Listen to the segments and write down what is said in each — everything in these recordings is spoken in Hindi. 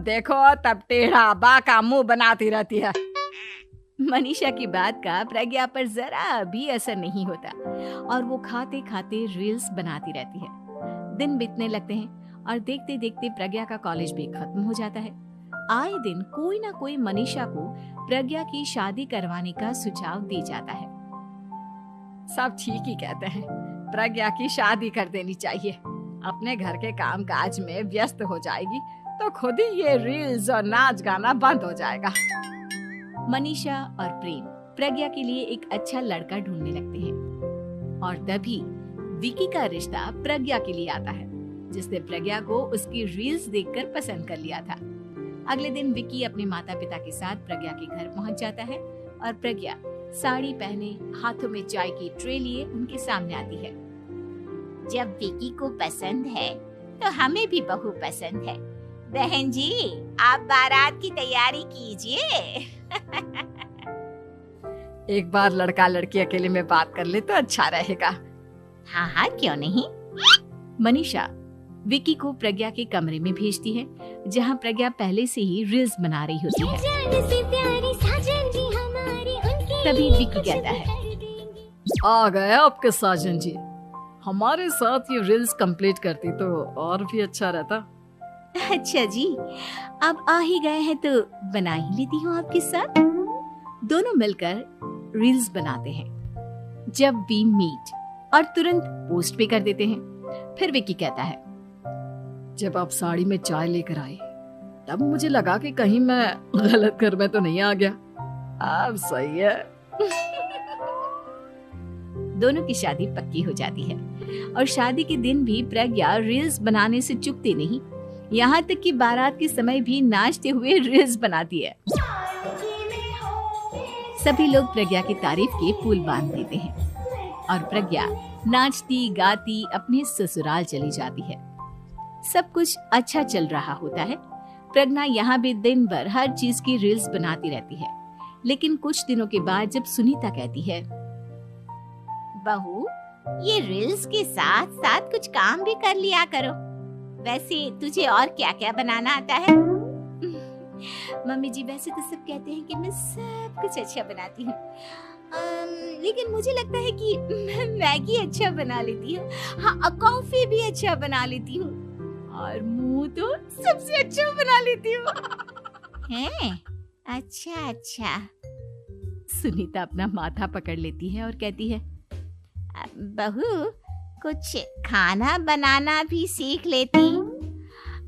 जब देखो तब टेढ़ा बाका मुंह बनाती रहती है। मनीषा की बात का प्रज्ञा पर जरा भी असर नहीं होता और वो खाते खाते रील्स बनाती रहती है। दिन बीतने लगते हैं और देखते देखते प्रज्ञा का कॉलेज भी खत्म हो जाता है। आए दिन कोई ना कोई मनीषा को प्रज्ञा की शादी करवाने का सुझाव दे जाता है। सब ठीक ही कहते हैं, प्रज्ञा की शादी कर देनी चाहिए। अपने घर के काम काज में व्यस्त हो जाएगी तो खुद ही ये रील्स और नाच गाना बंद हो जाएगा। मनीषा और प्रेम प्रज्ञा के लिए एक अच्छा लड़का ढूंढने लगते हैं और तभी विकी का रिश्ता प्रज्ञा के लिए आता है, जिसने प्रज्ञा को उसकी रील्स देखकर पसंद कर लिया था। अगले दिन विकी अपने माता पिता के साथ प्रज्ञा के घर पहुंच जाता है और प्रज्ञा साड़ी पहने हाथों में चाय की ट्रे लिए उनके सामने आती है। जब विकी को पसंद है तो हमें भी बहू पसंद है। बहन जी, आप बारात की तैयारी कीजिए। एक बार लड़का लड़की अकेले में बात कर ले तो अच्छा रहेगा। हाँ हाँ, क्यों नहीं। मनीषा विकी को प्रज्ञा के कमरे में भेजती है, जहाँ प्रज्ञा पहले से ही रील्स बना रही होती है। तभी विकी कहता है, आ गए आपके साजन जी, हमारे साथ ये रील्स कंप्लीट करती तो और भी अच्छा रहता। अच्छा जी, अब आ ही गए हैं तो बना ही लेती हूँ आपके साथ। दोनों मिलकर रील्स बनाते हैं। जब वी मीट और तुरंत पोस्ट भी कर देते हैं। फिर विकी कहता है, जब आप साड़ी में चाय लेकर आई तब मुझे लगा कि कहीं मैं गलत घर में तो नहीं आ गया। अब सही है। दोनों की शादी पक्की हो जाती है और शादी के दिन भी प्रज्ञा रील्स बनाने से चूकती नहीं। यहाँ तक कि बारात के समय भी नाचते हुए रील्स बनाती है। सभी लोग प्रज्ञा की तारीफ के पुल बांध देते हैं और प्रज्ञा नाचती गाती अपने ससुराल चली जाती है। सब कुछ अच्छा चल रहा होता है। प्रज्ञा यहाँ भी दिन भर हर चीज की रील्स बनाती रहती है। लेकिन कुछ दिनों के बाद जब सुनीता कहती है, बहू, ये रील्स के साथ साथ कुछ काम भी कर लिया करो। वैसे तुझे और क्या क्या बनाना आता है? मम्मी जी, वैसे तो सब कहते हैं कि मैं सब कुछ अच्छा बनाती हूँ, लेकिन मुझे लगता है कि मैं मैगी अच्छा बना लेती हूँ। हाँ, कॉफी भी अच्छा बना लेती हूँ और मुंह तो सबसे अच्छा बना लेती हूँ। हैं? अच्छा अच्छा। सुनीता अपना माथा पकड़ लेती है और कहती है, बहू, कुछ खाना बनाना भी सीख लेती।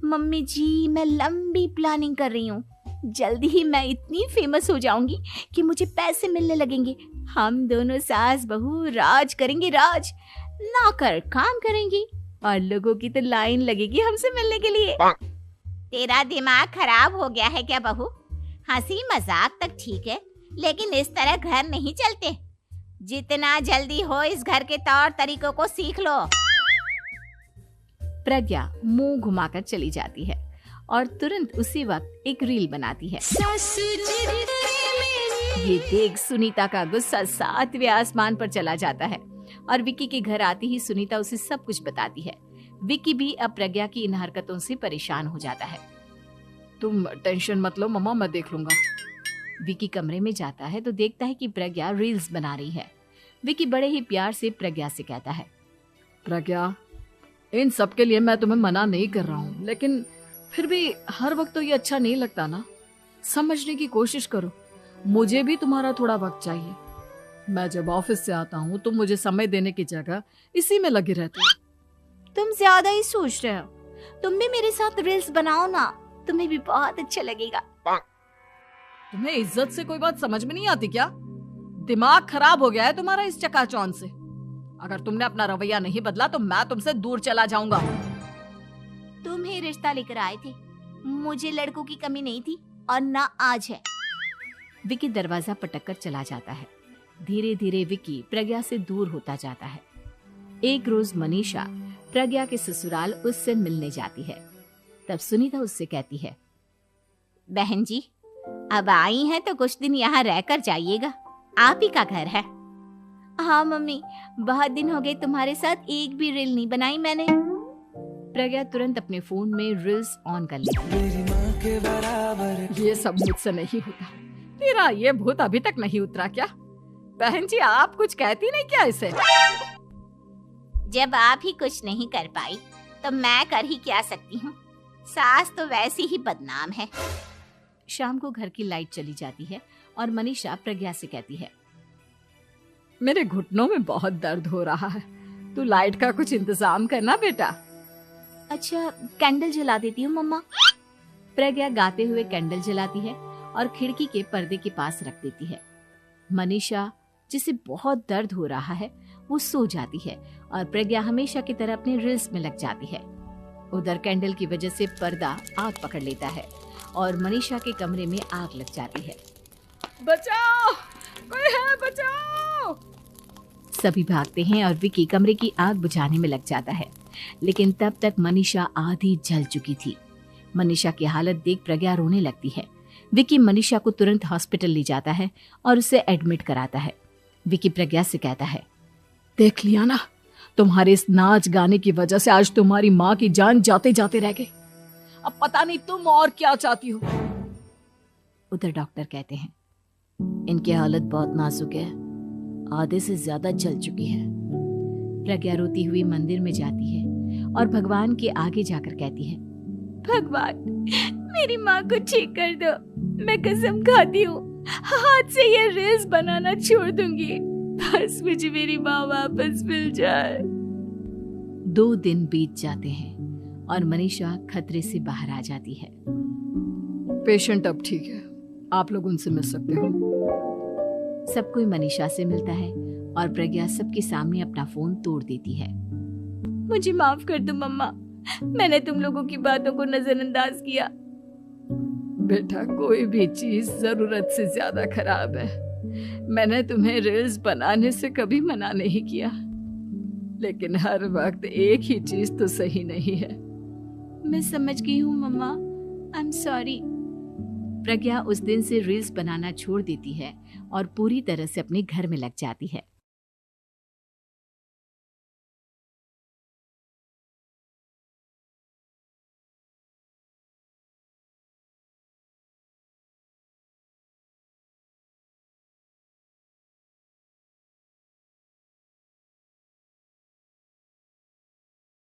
मम्मी जी, मैं लंबी प्लानिंग कर रही हूँ। जल्दी ही मैं इतनी फेमस हो जाऊंगी कि मुझे पैसे मिलने लगेंगे। हम दोनों सास बहू राज करेंगे, राज ना कर काम करेंगी और लोगों की तो लाइन लगेगी हमसे मिलने के लिए। तेरा दिमाग खराब हो गया है क्या बहू? हंसी मजाक तक ठीक है, लेकिन इस तरह घर नहीं चलते। जितना जल्दी हो इस घर के तौर तरीकों को सीख लो। प्रज्ञा मुंह घुमाकर चली जाती है और तुरंत उसी वक्त एक रील बनाती है। ये देख सुनीता का गुस्सा 7वें आसमान पर चला जाता है और विकी के घर आती ही सुनीता उसे सब कुछ बताती है। विकी भी अब प्रज्ञा की इन हरकतों से परेशान हो जाता है। तुम टेंशन मत लो मम्मा, मैं देख लूंगा। विकी कमरे में जाता है तो देखता है कि प्रज्ञा रील्स बना रही है। विकी बड़े ही प्यार से प्रज्ञा से कहता है, प्रज्ञा, इन सब के लिए मैं तुम्हें मना नहीं कर रहा हूँ, लेकिन फिर भी हर वक्त तो ये अच्छा नहीं लगता ना। समझने की कोशिश करो, मुझे भी तुम्हारा थोड़ा वक्त चाहिए। मैं जब ऑफिस से आता हूँ तो मुझे समय देने की जगह इसी में लगी रहती हूँ। तुम ज्यादा ही सोच रहे हो। तुम भी मेरे साथ रील्स बनाओ ना, तुम्हें भी बहुत अच्छा लगेगा। तुम्हें इज्जत से कोई बात समझ में नहीं आती क्या? दिमाग खराब हो गया है तुम्हारा इस चकाचौंध से। अगर तुमने अपना रवैया नहीं बदला तो मैं तुमसे दूर चला जाऊंगा। तुम ही रिश्ता लेकर आए थे, मुझे लड़कों की कमी नहीं थी और ना आज है। विकी दरवाजा पटककर चला जाता है। धीरे धीरे विकी प्रज्ञा से दूर होता जाता है। एक रोज मनीषा प्रज्ञा के ससुराल उससे मिलने जाती है। तब सुनीता उससे कहती है, बहन जी, अब आई हैं तो कुछ दिन यहाँ रहकर जाइएगा, आप ही का घर है। हाँ मम्मी, बहुत दिन हो गए तुम्हारे साथ एक भी रील नहीं बनाई मैंने। प्रज्ञा तुरंत अपने फोन में रील्स ऑन कर लेती है। मेरी माँ के बराबर ये सब मुझसे नहीं होता। तेरा ये भूत अभी तक नहीं उतरा क्या? बहन जी आप कुछ कहती नहीं क्या इसे? जब आप ही कुछ नहीं कर पाई तो मैं कर ही क्या सकती हूँ। सास तो वैसी ही बदनाम है। शाम को घर की लाइट चली जाती है और मनीषा प्रज्ञा से कहती है, मेरे घुटनों में बहुत दर्द हो रहा है, तू लाइट का कुछ इंतजाम करना बेटा। अच्छा कैंडल जला देती हूँ मम्मा। प्रज्ञा गाते हुए कैंडल जलाती है और खिड़की के पर्दे के पास रख देती है। मनीषा जिसे बहुत दर्द हो रहा है वो सो जाती है और प्रज्ञा हमेशा की तरह अपने रील्स में लग जाती है। उधर कैंडल की वजह से पर्दा आग पकड़ लेता है और मनीषा के कमरे में आग लग जाती है। बचाओ, कोई है बचाओ। सभी भागते हैं और विकी कमरे की आग बुझाने में लग जाता है, लेकिन तब तक मनीषा आधी जल चुकी थी। मनीषा की हालत देख प्रज्ञा रोने लगती है। विकी मनीषा को तुरंत हॉस्पिटल ले जाता है और उसे एडमिट कराता है। विकी प्रज्ञा से कहता है, देख लिया ना, तुम्हारे इस नाच गाने की वजह से आज तुम्हारी माँ की जान जाते जाते रह गई। अब पता नहीं तुम और क्या चाहती हो। उधर डॉक्टर कहते हैं, इनकी हालत बहुत नाजुक है, आधे से ज्यादा जल चुकी है। प्रज्ञा रोती हुई मंदिर में जाती है और भगवान के आगे जाकर कहती है, भगवान मेरी माँ को ठीक कर दो। मैं कसम खाती हूँ हाथ से ये रील्स बनाना छोड़ दूंगी। बस मुझे मेरी माँ वापस मिल जाए। 2 दिन बीत जाते हैं और मनीषा खतरे से बाहर आ जाती है। पेशेंट अब ठीक है, आप लोग उनसे मिल सकते हो। सब कोई मनीषा से मिलता है और प्रज्ञा सबके सामने अपना फोन तोड़ देती है। मुझे माफ कर दो मम्मा, मैंने तुम लोगों की बातों को नजरअंदाज किया। बेटा कोई भी चीज जरूरत से ज्यादा खराब है। मैंने तुम्हें रील्स बनाने से कभी मना नहीं किया, लेकिन हर वक्त एक ही चीज तो सही नहीं है। मैं समझ गई हूँ मम्मा, आई एम सॉरी। प्रज्ञा उस दिन से रील्स बनाना छोड़ देती है और पूरी तरह से अपने घर में लग जाती है।